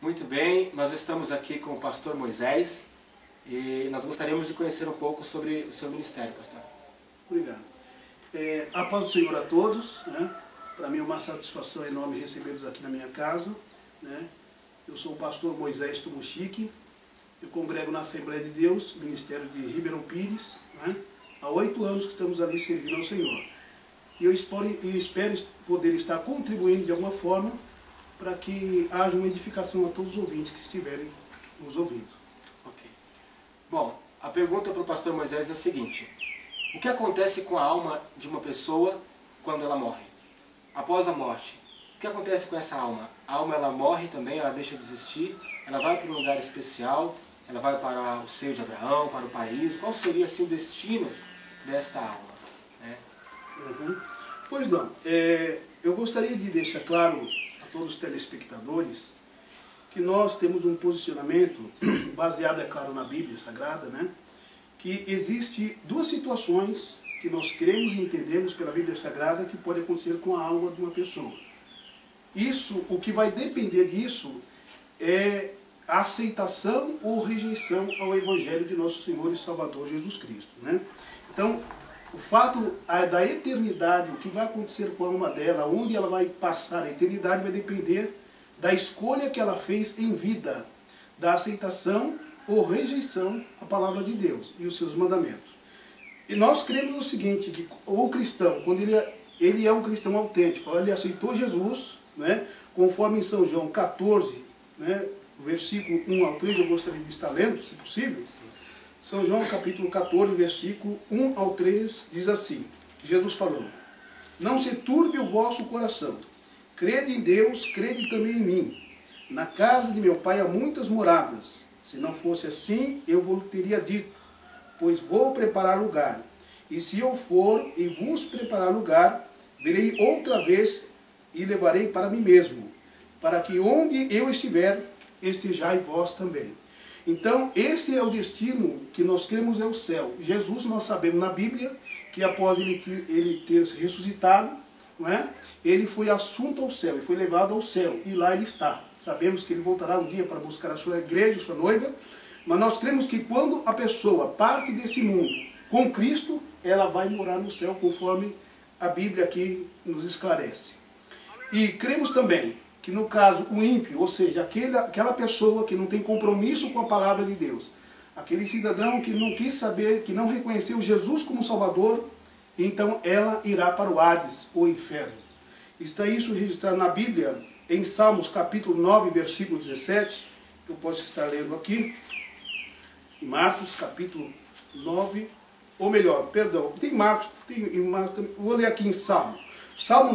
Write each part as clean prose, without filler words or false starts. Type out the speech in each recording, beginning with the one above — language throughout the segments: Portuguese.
Muito bem, nós estamos aqui com o pastor Moisés e nós gostaríamos de conhecer um pouco sobre o seu ministério, pastor. Obrigado. A paz do Senhor a todos, né? Para mim é uma satisfação enorme recebê-los aqui na minha casa, né? Eu sou o pastor Moisés Tumuxique, eu congrego na Assembleia de Deus, Ministério de Ribeirão Pires, né? Há 8 anos que estamos ali servindo ao Senhor. E eu espero poder estar contribuindo de alguma forma para que haja uma edificação a todos os ouvintes que estiverem nos ouvindo. Ok. Bom, a pergunta para o pastor Moisés é a seguinte: o que acontece com a alma de uma pessoa quando ela morre? Após a morte, o que acontece com essa alma? A alma ela morre também, ela deixa de existir, ela vai para um lugar especial, ela vai para o seio de Abraão, para o paraíso. Qual seria assim o destino desta alma? Né? Pois não, eu gostaria de deixar claro a todos os telespectadores que nós temos um posicionamento baseado, é claro, na Bíblia Sagrada, né? Que existe 2 situações que nós cremos e entendemos pela Bíblia Sagrada que pode acontecer com a alma de uma pessoa. Isso, o que vai depender disso é a aceitação ou rejeição ao Evangelho de nosso Senhor e Salvador Jesus Cristo, né? Então, o fato da eternidade, o que vai acontecer com a alma dela, onde ela vai passar a eternidade, vai depender da escolha que ele fez em vida, da aceitação ou rejeição à palavra de Deus e os seus mandamentos. E nós cremos no seguinte, que o cristão, quando ele é um cristão autêntico, ele aceitou Jesus, né, conforme em São João 14, né, versículo 1 ao 3, eu gostaria de estar lendo, se possível. São João capítulo 14, versículo 1 ao 3, diz assim, Jesus falando: não se turbe o vosso coração, crede em Deus, crede também em mim. Na casa de meu pai há muitas moradas, se não fosse assim, eu vos teria dito, pois vou preparar lugar. E se eu for e vos preparar lugar, virei outra vez e levarei para mim mesmo, para que onde eu estiver, estejai vós também. Então, esse é o destino que nós cremos, é o céu. Jesus, nós sabemos na Bíblia, que após ele ter ressuscitado, não é? Ele foi assunto ao céu, ele foi levado ao céu, e lá ele está. Sabemos que ele voltará um dia para buscar a sua igreja, a sua noiva, mas nós cremos que quando a pessoa parte desse mundo com Cristo, ela vai morar no céu, conforme a Bíblia aqui nos esclarece. E cremos também que no caso o ímpio, ou seja, aquela pessoa que não tem compromisso com a palavra de Deus, aquele cidadão que não quis saber, que não reconheceu Jesus como Salvador, então ela irá para o Hades, o inferno. Está isso registrado na Bíblia, em Salmos capítulo 9, versículo 17, eu posso estar lendo aqui, Marcos capítulo 9, ou melhor, perdão, tem Marcos, vou ler aqui em Salmo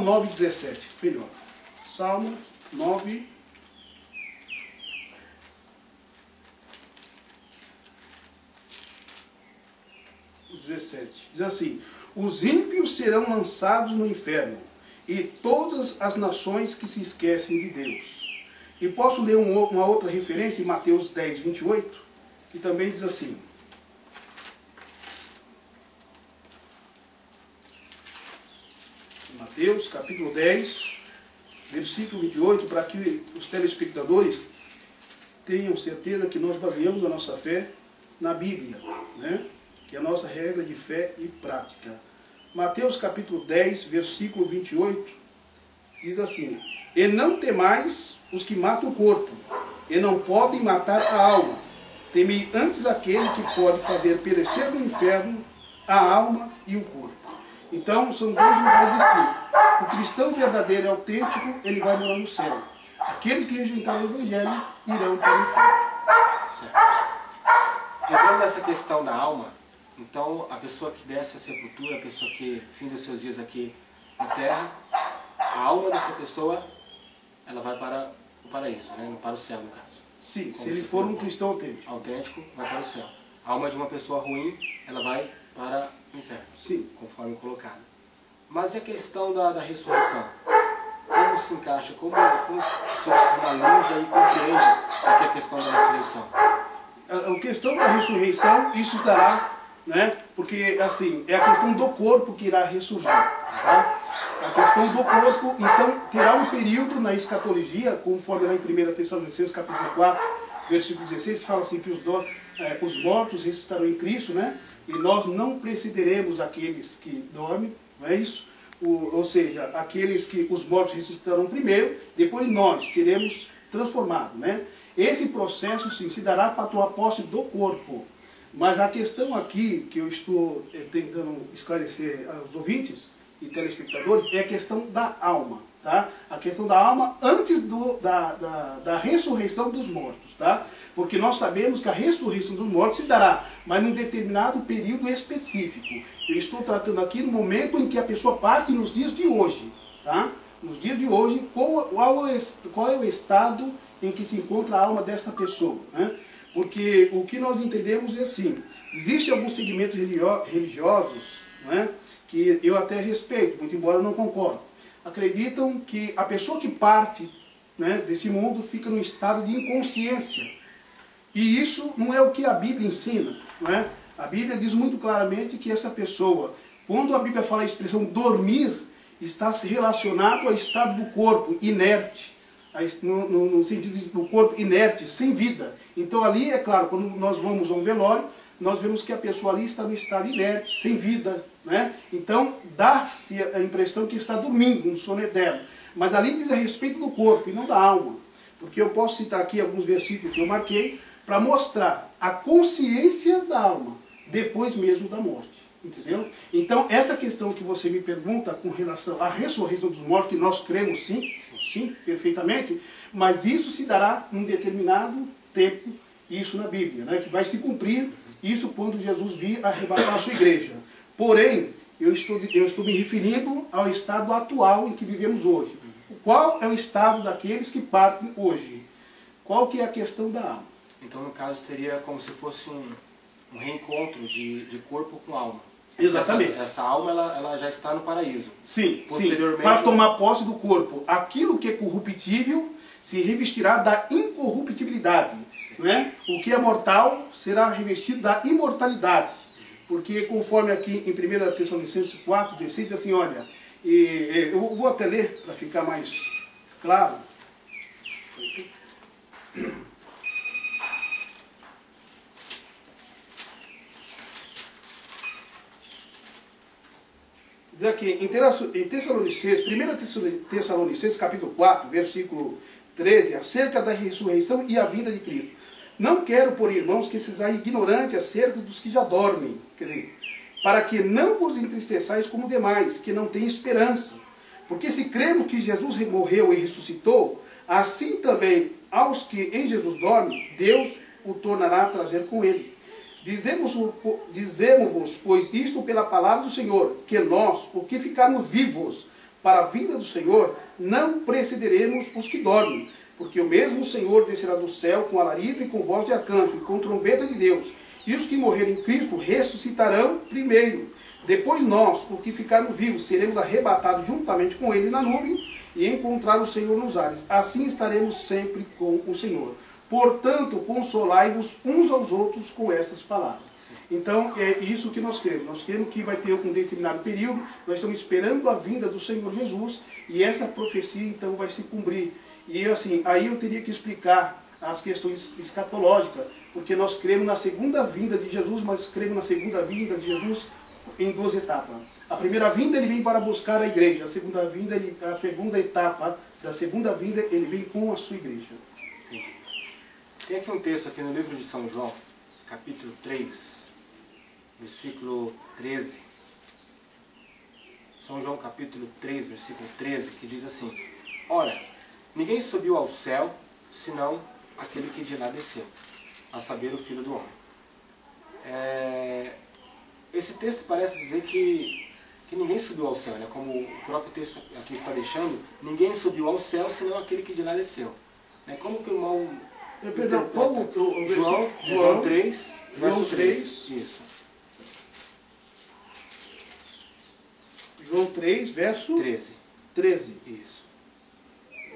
9, 17, melhor, Salmo 9, 17. Diz assim: os ímpios serão lançados no inferno, e todas as nações que se esquecem de Deus. E posso ler uma outra referência em Mateus 10, 28, que também diz assim: Mateus capítulo 10, versículo 28, para que os telespectadores tenham certeza que nós baseamos a nossa fé na Bíblia, né? Que é a nossa regra de fé e prática. Mateus capítulo 10, versículo 28, diz assim: e não temais os que matam o corpo, e não podem matar a alma. Temei antes aquele que pode fazer perecer no inferno a alma e o corpo. Então, são 2 lugares distintos. O cristão verdadeiro e autêntico, ele vai morar no céu. Aqueles que rejeitaram o Evangelho irão para o inferno. Certo. Entrando nessa questão da alma, então a pessoa que desce à sepultura, a pessoa que finda os seus dias aqui na terra, a alma dessa pessoa, ela vai para o paraíso, né? Para o céu, no caso. Sim, se ele for um cristão autêntico. Autêntico, vai para o céu. A alma de uma pessoa ruim, ela vai para o inferno. Sim. Conforme colocado. Mas e a questão da ressurreição? Como se encaixa? Como o senhor analisa e compreende aqui a questão da ressurreição? A questão da ressurreição, isso estará, né? Porque assim, é a questão do corpo que irá ressurgir. Tá? A questão do corpo, então, terá um período na escatologia, conforme lá em 1 Tessalonicenses capítulo 4, versículo 16, que fala assim que os mortos ressuscitarão em Cristo, né? E nós não precederemos aqueles que dormem, não é isso? Ou seja, os mortos ressuscitarão primeiro, depois nós seremos transformados, né? Esse processo, sim, se dará para tomar posse do corpo. Mas a questão aqui, que eu estou tentando esclarecer aos ouvintes e telespectadores, é a questão da alma, tá? A questão da alma antes da ressurreição dos mortos, tá? Porque nós sabemos que a ressurreição dos mortos se dará, mas num determinado período específico. Eu estou tratando aqui no momento em que a pessoa parte nos dias de hoje, tá? Nos dias de hoje, qual é o estado em que se encontra a alma desta pessoa, né? Porque o que nós entendemos é assim, existem alguns segmentos religiosos, né, que eu até respeito, muito embora eu não concordo. Acreditam que a pessoa que parte, né, desse mundo fica num estado de inconsciência. E isso não é o que a Bíblia ensina, não é? A Bíblia diz muito claramente que essa pessoa, quando a Bíblia fala a expressão dormir, está se relacionado ao estado do corpo inerte. No sentido do corpo inerte, sem vida. Então ali, é claro, quando nós vamos a um velório, nós vemos que a pessoa ali está no estado inerte, sem vida, né? Então dá-se a impressão que está dormindo, um sono eterno. Mas ali diz a respeito do corpo e não da alma. Porque eu posso citar aqui alguns versículos que eu marquei para mostrar a consciência da alma depois mesmo da morte. Entendeu? Então, esta questão que você me pergunta com relação à ressurreição dos mortos, que nós cremos sim, perfeitamente, mas isso se dará num determinado tempo, isso na Bíblia, né? Que vai se cumprir isso quando Jesus vir arrebatar a sua igreja. Porém, eu estou me referindo ao estado atual em que vivemos hoje. Qual é o estado daqueles que partem hoje? Qual que é a questão da alma? Então, no caso, teria como se fosse um reencontro de corpo com alma. Exatamente. Essa alma ela já está no paraíso. Sim, posteriormente, para tomar posse do corpo. Aquilo que é corruptível se revestirá da incorruptibilidade. Né? O que é mortal será revestido da imortalidade. Porque conforme aqui em 1 Tessalonicenses 4, 16, diz assim, olha, eu vou até ler para ficar mais claro. Diz aqui, em Tessalonicenses, 1 Tessalonicenses capítulo 4, versículo 13, acerca da ressurreição e a vinda de Cristo. Não quero, por irmãos, que sejais ignorantes acerca dos que já dormem, quer dizer, para que não vos entristeçais como demais, que não têm esperança. Porque se cremos que Jesus morreu e ressuscitou, assim também aos que em Jesus dormem, Deus o tornará a trazer com ele. Dizemos-vos, pois isto pela palavra do Senhor, que nós, o que ficarmos vivos para a vinda do Senhor, não precederemos os que dormem, porque o mesmo Senhor descerá do céu com alarido e com voz de arcanjo e com trombeta de Deus, e os que morrerem em Cristo ressuscitarão primeiro. Depois nós, o que ficarmos vivos, seremos arrebatados juntamente com ele na nuvem e encontrar o Senhor nos ares. Assim estaremos sempre com o Senhor. Portanto, consolai-vos uns aos outros com estas palavras. Então, é isso que nós cremos. Nós cremos que vai ter um determinado período, nós estamos esperando a vinda do Senhor Jesus, e essa profecia, então, vai se cumprir. E, assim, aí eu teria que explicar as questões escatológicas, porque nós cremos na segunda vinda de Jesus, mas cremos na segunda vinda de Jesus em duas etapas. A primeira vinda, ele vem para buscar a igreja. A segunda etapa da segunda vinda, ele vem com a sua igreja. Entendi. Tem aqui um texto aqui no livro de São João, capítulo 3, versículo 13. São João capítulo 3, versículo 13, que diz assim: Ora, ninguém subiu ao céu, senão aquele que de lá desceu, a saber, o Filho do Homem. Esse texto parece dizer que ninguém subiu ao céu, né? Como o próprio texto aqui está deixando, ninguém subiu ao céu, senão aquele que de lá desceu. Como que o irmão... Perdão, qual o João 3, João 3. Isso. João 3, verso 13. Isso.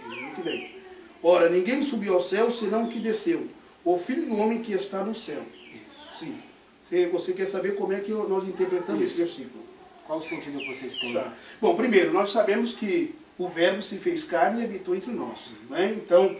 Muito bem. Ora, ninguém subiu ao céu, senão o que desceu, o Filho do Homem que está no céu. Isso. Sim. Você quer saber como é que nós interpretamos esse versículo? Qual o sentido que vocês têm? Tá. Bom, primeiro, nós sabemos que o Verbo se fez carne e habitou entre nós. Né? Então,